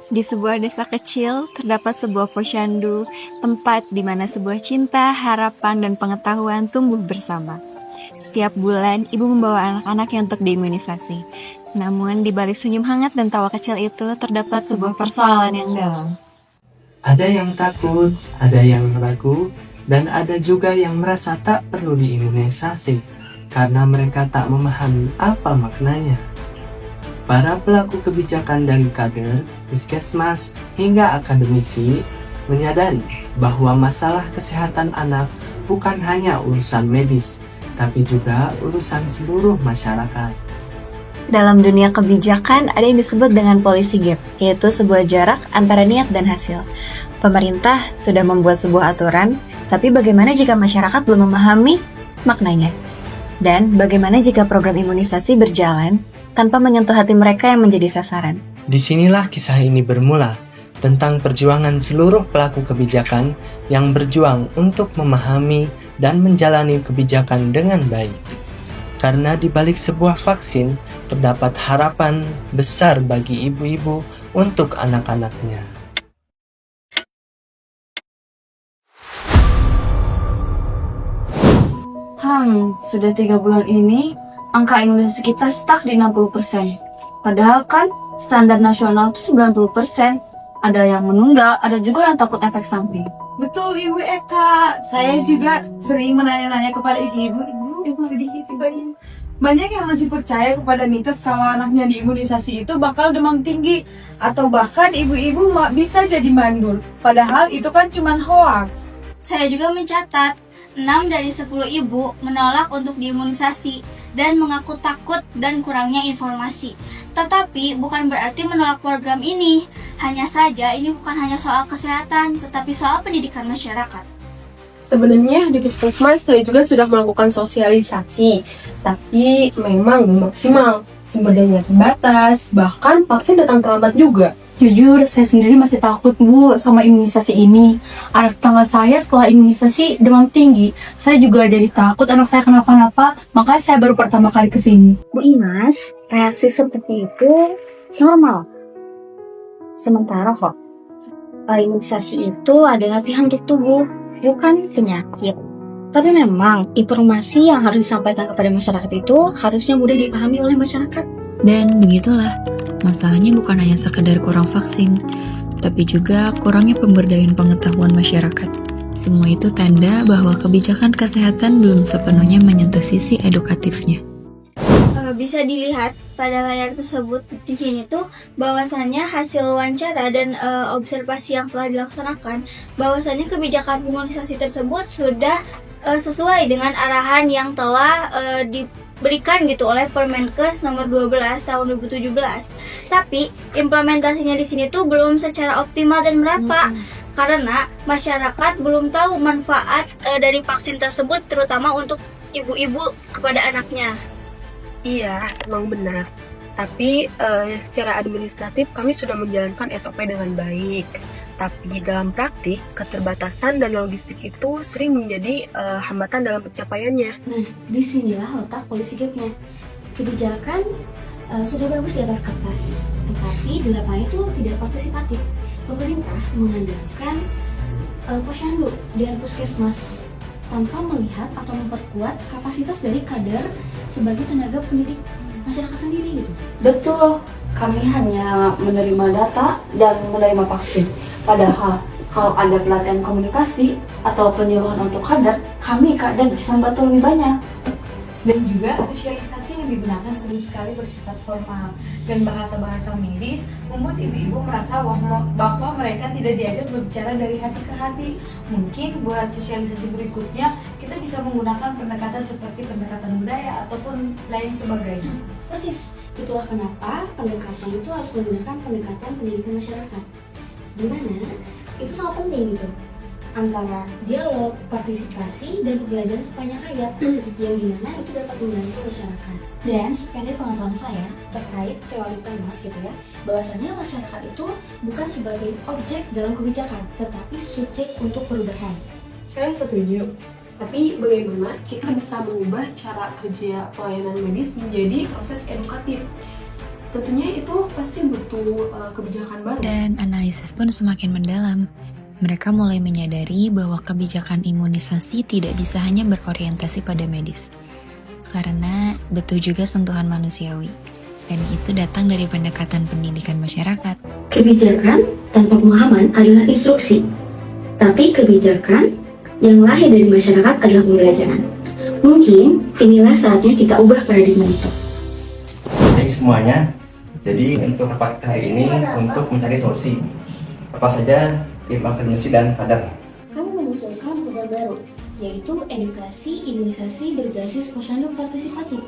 Di sebuah desa kecil, terdapat sebuah posyandu, tempat di mana sebuah cinta, harapan, dan pengetahuan tumbuh bersama. Setiap bulan, ibu membawa anak-anaknya untuk diimunisasi. Namun, di balik senyum hangat dan tawa kecil itu, terdapat sebuah persoalan yang dalam. Ada yang takut, ada yang ragu, dan ada juga yang merasa tak perlu diimunisasi karena mereka tak memahami apa maknanya. Para pelaku kebijakan dari kader, puskesmas, hingga akademisi menyadari bahwa masalah kesehatan anak bukan hanya urusan medis, tapi juga urusan seluruh masyarakat. Dalam dunia kebijakan, ada yang disebut dengan policy gap, yaitu sebuah jarak antara niat dan hasil. Pemerintah sudah membuat sebuah aturan, tapi bagaimana jika masyarakat belum memahami maknanya? Dan bagaimana jika program imunisasi berjalan tanpa menyentuh hati mereka yang menjadi sasaran? Disinilah kisah ini bermula, tentang perjuangan seluruh pelaku kebijakan yang berjuang untuk memahami dan menjalani kebijakan dengan baik. Karena di balik sebuah vaksin, terdapat harapan besar bagi ibu-ibu untuk anak-anaknya. Sudah 3 bulan ini, angka imunisasi kita stuck di 60%. Padahal kan, standar nasional itu 90%. Ada yang menunda, ada juga yang takut efek samping. Betul Ibu Eka, saya juga sering menanya-nanya kepada ibu-ibu, sedikit ibu. Banyak yang masih percaya kepada mitos kalau anaknya diimunisasi itu bakal demam tinggi, atau bahkan ibu-ibu bisa jadi mandul. Padahal itu kan cuma hoaks. Saya juga mencatat 6 dari 10 ibu menolak untuk diimunisasi dan mengaku takut dan kurangnya informasi. Tetapi bukan berarti menolak program ini. Hanya saja ini bukan hanya soal kesehatan, tetapi soal pendidikan masyarakat. Sebenarnya di puskesmas saya juga sudah melakukan sosialisasi, tapi memang belum maksimal. Sumber daya terbatas, bahkan vaksin datang terlambat juga. Jujur, saya sendiri masih takut, Bu, sama imunisasi ini. Anak tetangga saya setelah imunisasi demam tinggi. Saya juga jadi takut anak saya kenapa-napa, makanya saya baru pertama kali kesini. Bu Imas, reaksi seperti itu normal. Sementara kok, imunisasi itu adalah latihan untuk tubuh, bukan penyakit. Tapi memang informasi yang harus disampaikan kepada masyarakat itu harusnya mudah dipahami oleh masyarakat. Dan begitulah, masalahnya bukan hanya sekedar kurang vaksin, tapi juga kurangnya pemberdayaan pengetahuan masyarakat. Semua itu tanda bahwa kebijakan kesehatan belum sepenuhnya menyentuh sisi edukatifnya. Bisa dilihat pada layar tersebut di sini tuh bahwasannya hasil wawancara dan observasi yang telah dilaksanakan, bahwasannya kebijakan imunisasi tersebut sudah sesuai dengan arahan yang telah diberikan gitu oleh Permenkes nomor 12 tahun 2017. Tapi implementasinya di sini tuh belum secara optimal dan merata. Karena masyarakat belum tahu manfaat dari vaksin tersebut, terutama untuk ibu-ibu kepada anaknya. Iya, emang benar. Tapi secara administratif kami sudah menjalankan SOP dengan baik. Tapi dalam praktik, keterbatasan dan logistik itu sering menjadi hambatan dalam pencapaiannya. Nah, disinilah letak policy gap-nya. Kebijakan sudah bagus di atas kertas, tetapi di lapangan itu tidak partisipatif. Pemerintah mengandalkan posyandu dan puskesmas tanpa melihat atau memperkuat kapasitas dari kader sebagai tenaga pendidik masyarakat sendiri gitu. Betul, kami hanya menerima data dan menerima vaksin. Padahal kalau ada pelatihan komunikasi atau penyuluhan untuk kader, kami kader bisa membantu lebih banyak. Dan juga sosialisasi yang digunakan sering sekali bersifat formal dan bahasa-bahasa medis membuat ibu-ibu merasa bahwa mereka tidak diajak berbicara dari hati ke hati. Mungkin buat sosialisasi berikutnya kita bisa menggunakan pendekatan seperti pendekatan budaya ataupun lain sebagainya. Persis, itulah kenapa pendekatan itu harus menggunakan pendekatan pendidikan masyarakat. Dimana itu sangat penting gitu, antara dialog, partisipasi, dan pembelajaran sepanjang hayat yang dimana itu dapat membantu masyarakat. Dan sependek pengetahuan saya terkait teori Thomas gitu ya, bahwasannya masyarakat itu bukan sebagai objek dalam kebijakan, tetapi subjek untuk perubahan. Saya setuju. Tapi bagaimana kita bisa mengubah cara kerja pelayanan medis menjadi proses edukatif? tentunya itu pasti butuh kebijakan baru. Dan analisis pun semakin mendalam. Mereka mulai menyadari bahwa kebijakan imunisasi tidak bisa hanya berorientasi pada medis. Karena butuh juga sentuhan manusiawi. Dan itu datang dari pendekatan pendidikan masyarakat. Kebijakan tanpa pemahaman adalah instruksi, tapi kebijakan yang lahir dari masyarakat adalah pembelajaran. Mungkin inilah saatnya kita ubah paradigma itu. Baik semuanya, jadi untuk rapat kali ini untuk mencari solusi apa saja tim akademisi dan kader. Kami mengusulkan program baru, yaitu edukasi imunisasi berbasis posyandu partisipatif,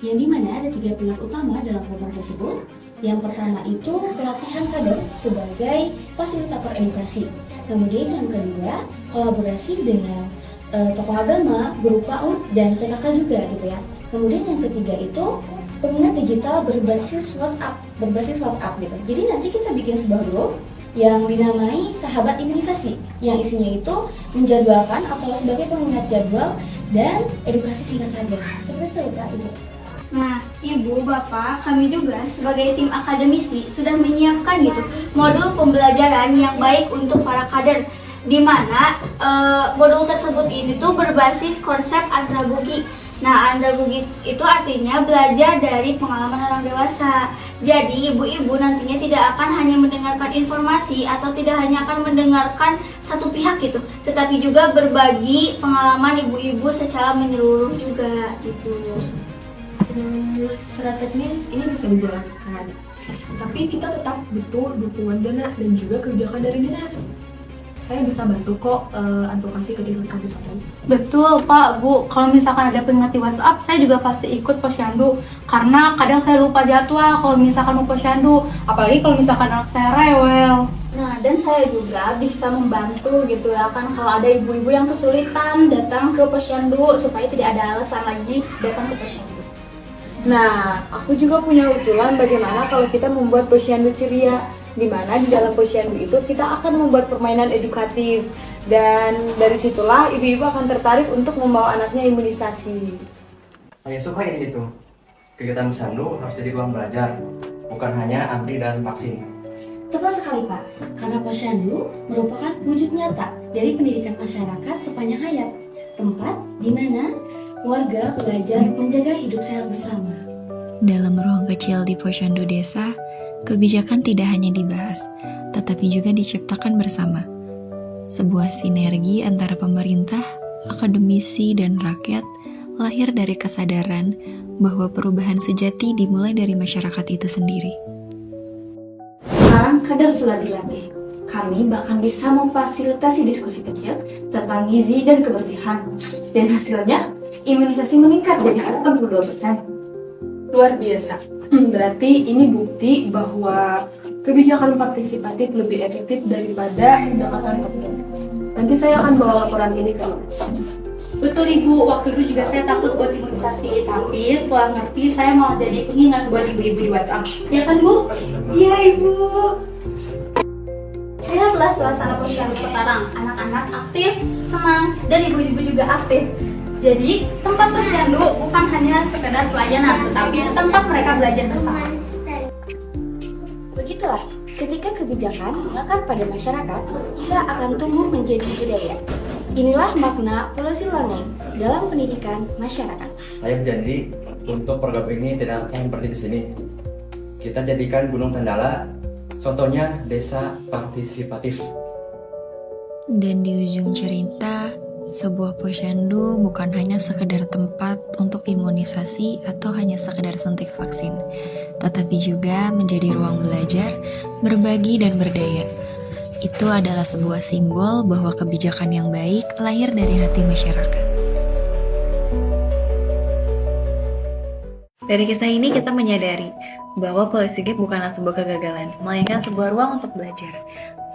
yang dimana ada 3 pilar utama dalam program tersebut. Yang pertama itu pelatihan kader sebagai fasilitator edukasi. Kemudian yang kedua, kolaborasi dengan tokoh agama, guru PAUD, dan PKK juga gitu ya. Kemudian yang ketiga itu pengingat digital berbasis WhatsApp gitu. Jadi nanti kita bikin sebuah grup yang dinamai Sahabat Imunisasi, yang isinya itu menjadwalkan atau sebagai pengingat jadwal dan edukasi singkat saja. Seperti itu ya Ibu. Nah, Ibu, Bapak, kami juga sebagai tim akademisi sudah menyiapkan gitu modul pembelajaran yang baik untuk para kader, di mana modul tersebut ini tuh berbasis konsep andragogi. Nah, andragogi itu artinya belajar dari pengalaman orang dewasa. Jadi, ibu-ibu nantinya tidak akan hanya mendengarkan informasi atau tidak hanya akan mendengarkan satu pihak gitu, tetapi juga berbagi pengalaman ibu-ibu secara menyeluruh juga gitu. Secara teknis ini bisa dijalankan, tapi kita tetap butuh dukungan dana dan juga kebijakan dari dinas. Saya bisa bantu kok advokasi ke tingkat kabupaten. Betul Pak, Bu. Kalau misalkan ada pengingat di WhatsApp, saya juga pasti ikut posyandu. Karena kadang saya lupa jadwal kalau misalkan mau posyandu. Apalagi kalau misalkan anak saya rewel. Nah, dan saya juga bisa membantu gitu ya kan kalau ada ibu-ibu yang kesulitan datang ke posyandu supaya tidak ada alasan lagi datang ke posyandu. Nah, aku juga punya usulan bagaimana kalau kita membuat posyandu ceria, di mana di dalam posyandu itu kita akan membuat permainan edukatif, dan dari situlah ibu-ibu akan tertarik untuk membawa anaknya imunisasi. Saya suka ide itu. Kegiatan posyandu harus jadi ruang belajar, bukan hanya anti dan vaksin. Tepat sekali Pak, karena posyandu merupakan wujud nyata dari pendidikan masyarakat sepanjang hayat, tempat di mana warga belajar menjaga hidup sehat bersama. Dalam ruang kecil di posyandu desa, kebijakan tidak hanya dibahas, tetapi juga diciptakan bersama. Sebuah sinergi antara pemerintah, akademisi, dan rakyat lahir dari kesadaran bahwa perubahan sejati dimulai dari masyarakat itu sendiri. Sekarang kader sudah dilatih. Kami bahkan bisa memfasilitasi diskusi kecil tentang gizi dan kebersihan. Dan hasilnya, imunisasi meningkat jadi 82%. Luar biasa. Berarti ini bukti bahwa kebijakan partisipatif lebih efektif daripada pendekatan tertutup. Nanti saya akan bawa laporan ini ke Mas. Betul Ibu, waktu dulu juga saya takut buat imunisasi, tapi setelah ngerti saya malah jadi pengingat buat ibu-ibu di WhatsApp. Ya kan Bu? Iya, Ibu. Lihatlah suasana posyandu sekarang, anak-anak aktif, senang, dan ibu-ibu juga aktif. Jadi, tempat posyandu bukan hanya sekedar pelajaran, tetapi tempat mereka belajar bersama. Begitulah, ketika kebijakan melekat pada masyarakat, ia akan tumbuh menjadi budaya. Inilah makna policy learning dalam pendidikan masyarakat. Saya berjanji untuk program ini tidak akan berhenti di sini. Kita jadikan Gunung Tandala, contohnya desa partisipatif. Dan di ujung cerita, sebuah posyandu bukan hanya sekedar tempat untuk imunisasi atau hanya sekedar suntik vaksin, tetapi juga menjadi ruang belajar, berbagi, dan berdaya. Itu adalah sebuah simbol bahwa kebijakan yang baik lahir dari hati masyarakat. Dari kisah ini kita menyadari bahwa Policy Gap bukanlah sebuah kegagalan, melainkan sebuah ruang untuk belajar.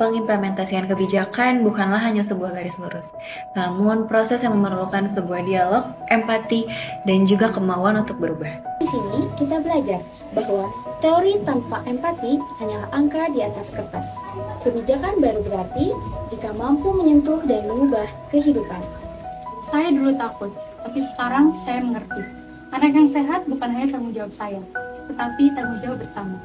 Pengimplementasian kebijakan bukanlah hanya sebuah garis lurus, namun proses yang memerlukan sebuah dialog, empati, dan juga kemauan untuk berubah. Di sini kita belajar bahwa teori tanpa empati hanyalah angka di atas kertas. Kebijakan baru berarti jika mampu menyentuh dan mengubah kehidupan. Saya dulu takut, tapi sekarang saya mengerti. Anak yang sehat bukan hanya tanggung jawab saya, tetapi tanggung jawab bersama.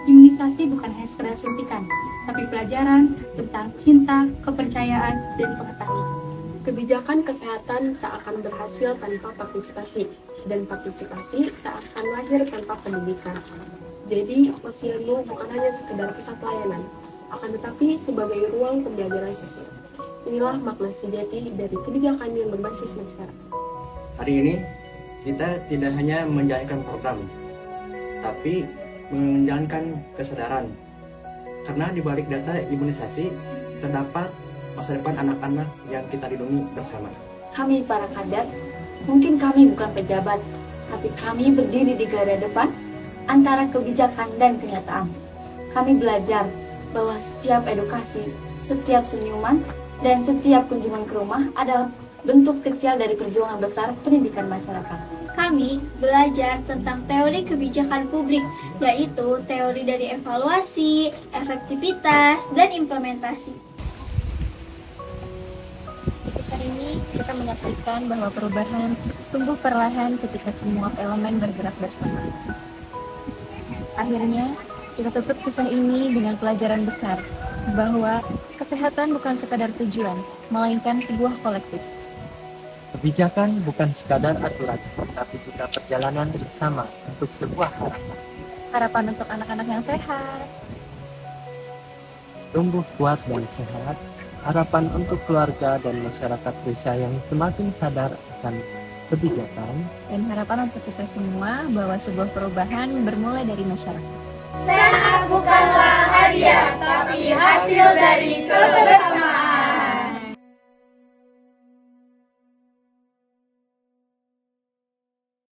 Imunisasi bukan hanya sekedar suntikan, tapi pelajaran tentang cinta, kepercayaan, dan pengetahuan. Kebijakan kesehatan tak akan berhasil tanpa partisipasi, dan partisipasi tak akan lahir tanpa pendidikan. Jadi, posyandu bukan hanya sekedar pusat pelayanan, akan tetapi sebagai ruang pembelajaran sosial. Inilah makna sejati dari kebijakan yang berbasis masyarakat. Hari ini kita tidak hanya menjalankan program, tapi menjalankan kesadaran. Karena di balik data imunisasi terdapat masa depan anak-anak yang kita lindungi bersama. Kami para kader, mungkin kami bukan pejabat, tapi kami berdiri di garda depan antara kebijakan dan kenyataan. Kami belajar bahwa setiap edukasi, setiap senyuman, dan setiap kunjungan ke rumah adalah bentuk kecil dari perjuangan besar pendidikan masyarakat. Kami belajar tentang teori kebijakan publik, yaitu teori dari evaluasi, efektivitas, dan implementasi. Di kisah ini, kita menyaksikan bahwa perubahan tumbuh perlahan ketika semua elemen bergerak bersama. Akhirnya, kita tutup kisah ini dengan pelajaran besar, bahwa kesehatan bukan sekadar tujuan, melainkan sebuah kolektif. Kebijakan bukan sekadar aturan, tapi juga perjalanan bersama untuk sebuah harapan. Harapan untuk anak-anak yang sehat, Tumbuh kuat dan sehat, harapan untuk keluarga dan masyarakat desa yang semakin sadar akan kebijakan, dan harapan untuk kita semua bahwa sebuah perubahan bermulai dari masyarakat. Sehat bukanlah hadiah, tapi hasil dari kebersamaan.